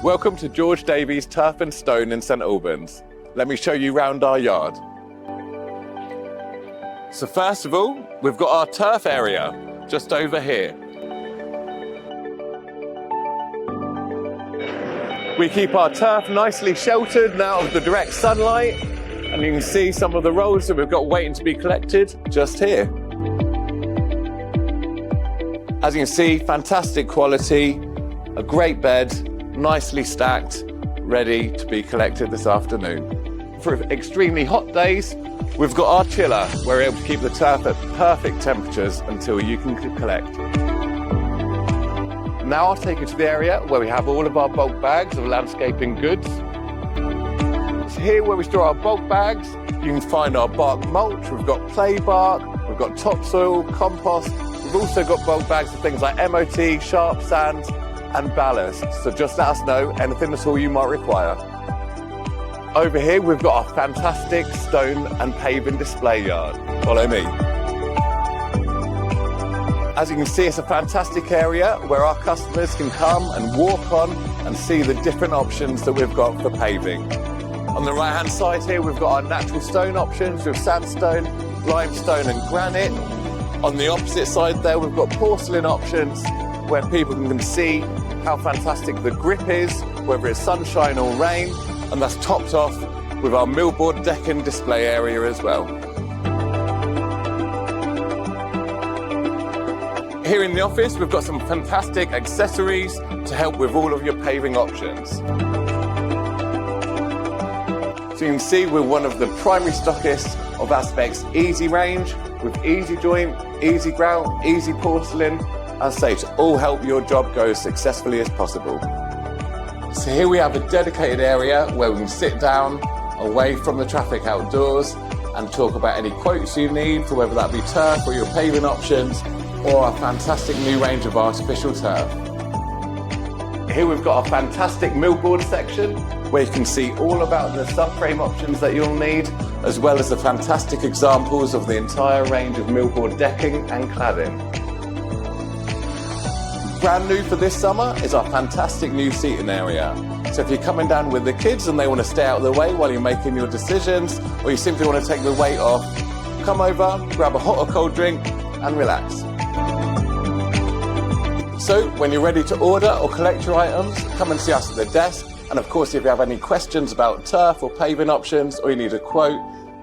Welcome to George Davies Turf and Stone in St Albans. Let me show you round our yard. So first of all, we've got our turf area just over here. We keep our turf nicely sheltered and out of the direct sunlight, and you can see some of the rolls that we've got waiting to be collected just here. As you can see, fantastic quality, a great bed, nicely stacked, ready to be collected this afternoon. For extremely hot days, we've got our chiller, where we're able to keep the turf at perfect temperatures until you can collect. Now I'll take you to the area where we have all of our bulk bags of landscaping goods. So here where we store our bulk bags, you can find our bark mulch, we've got play bark, we've got topsoil, compost, we've also got bulk bags of things like MOT, sharp sand, and ballast, so just let us know anything at all you might require. Over here we've got our fantastic stone and paving display yard. Follow me. As you can see, it's a fantastic area where our customers can come and walk on and see the different options that we've got for paving. On the right hand side here we've got our natural stone options with sandstone, limestone and granite. On the opposite side there we've got porcelain options where people can see how fantastic the grip is, whether it's sunshine or rain, and that's topped off with our Millboard Decking display area as well. Here in the office, we've got some fantastic accessories to help with all of your paving options. So you can see we're one of the primary stockists of Aspect's Easy range, with easy joint, easy grout, easy porcelain, as I say, to all help your job go as successfully as possible. So here we have a dedicated area where we can sit down away from the traffic outdoors and talk about any quotes you need for whether that be turf or your paving options or a fantastic new range of artificial turf. Here we've got a fantastic millboard section where you can see all about the subframe options that you'll need, as well as the fantastic examples of the entire range of millboard decking and cladding. Brand new for this summer is our fantastic new seating area. So if you're coming down with the kids and they want to stay out of the way while you're making your decisions, or you simply want to take the weight off, come over, grab a hot or cold drink and relax. So when you're ready to order or collect your items, come and see us at the desk. And of course, if you have any questions about turf or paving options, or you need a quote,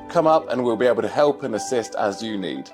come up and we'll be able to help and assist as you need.